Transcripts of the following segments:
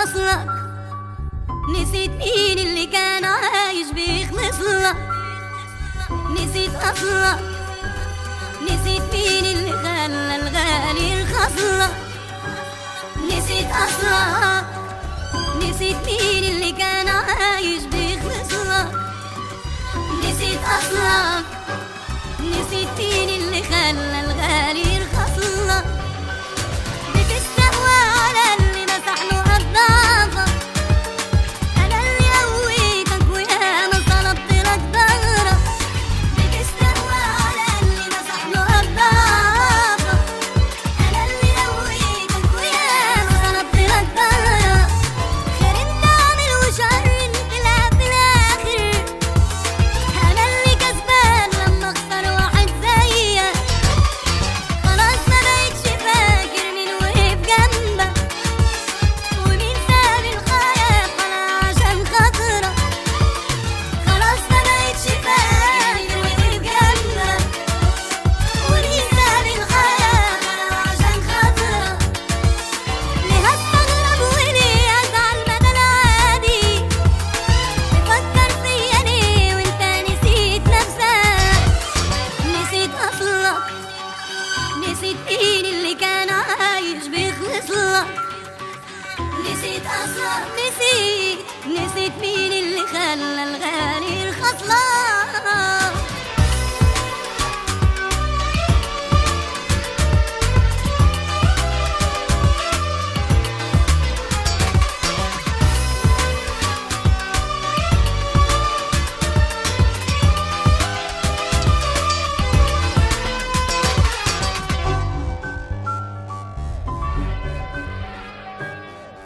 أصلك، نسيت مين اللي كان عايش بيخلص لك. نسيت أصلك، نسيت مين اللي خلى الغالي يرخص لك. نسيت أصلك، نسيت مين اللي كان عايش بيخلص لك. نسيت أصلك، نسيت مين اللي خلى الغالي يرخص لك. بتستهوى على اللي مسح له أضعافك، أنا اللي قويتك وياما صلبت لك ظهرك. بتستهوى على اللي مسح له أضعافك، أنا اللي قويتك وياما صلبت لك ظهرك. خير انت عامل وشر طلع في الآخر، أنا اللي كسبان لما أخسر واحد زيك. خلاص ما بقتش فاكر مين وقف جنبك ومين ساب الحياة طلع عشان خاطرك. خلاص ما بقتش فاكر مين وقف جنبك ومين ساب الحياة طلع عشان خاطرك. ليه هستغرب وليه أزعل مدى العادي؟ تفكر فيا ليه وانت نسيت نفسك؟ نسيت أصلك، نسيت مين اللي كان عايش بيخلص لك. نسيت أصلك، نسيت مين اللي خلى الغالي يرخص لك.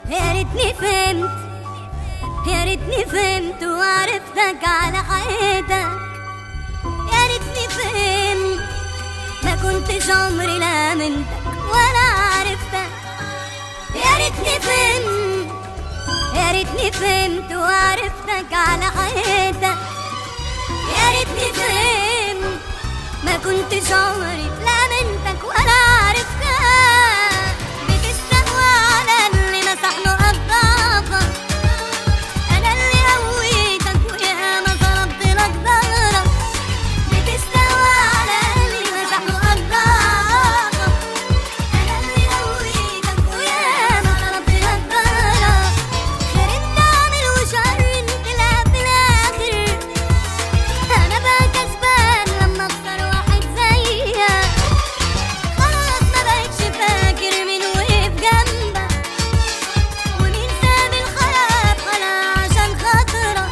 يا ريتني فهمت، يا ريتني فهمت وعرفتك على حقيقتك. يا ريتني فهمت، ما كنتش عمري لا منتك ولا عرفتك. يا ريتني فهمت، يا ريتني فهمت وعرفتك على حقيقتك. يا ريتني فهمت، ما كنتش عمري لا منتك ولا عرفتك. بتستهوى على اللي مسح له أضعافك، أنا اللي قويتك وياما صلبت لك ظهرك. بتستهوى على اللي مسح له أضعافك، أنا اللي قويتك وياما صلبت لك ظهرك. خير انت عامل وشر طلع في الآخر، أنا بقى كسبان لما أخسر واحد زيك. خلاص ما بقتش فاكر مين وقف جنبك ومين ساب الحياة طلع عشان خاطرك.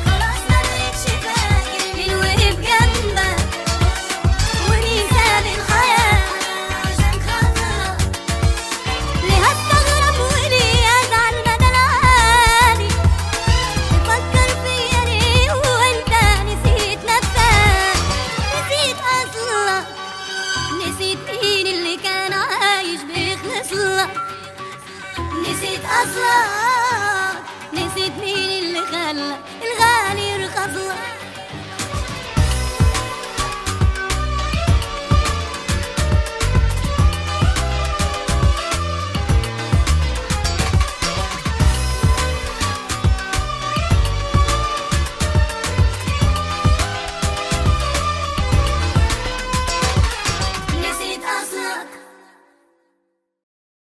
خلاص ما بقتش فاكر مين وقف جنبك ومين ساب الحياة طلع عشان خاطرك. ليه هستغرب وليه أزعل مدى العادي؟ تفكر فيا ليه وانت نسيت نفسك؟ نسيت أصلك، نسيت مين اللي كان عايش بيخلص لك. نسيت أصلك.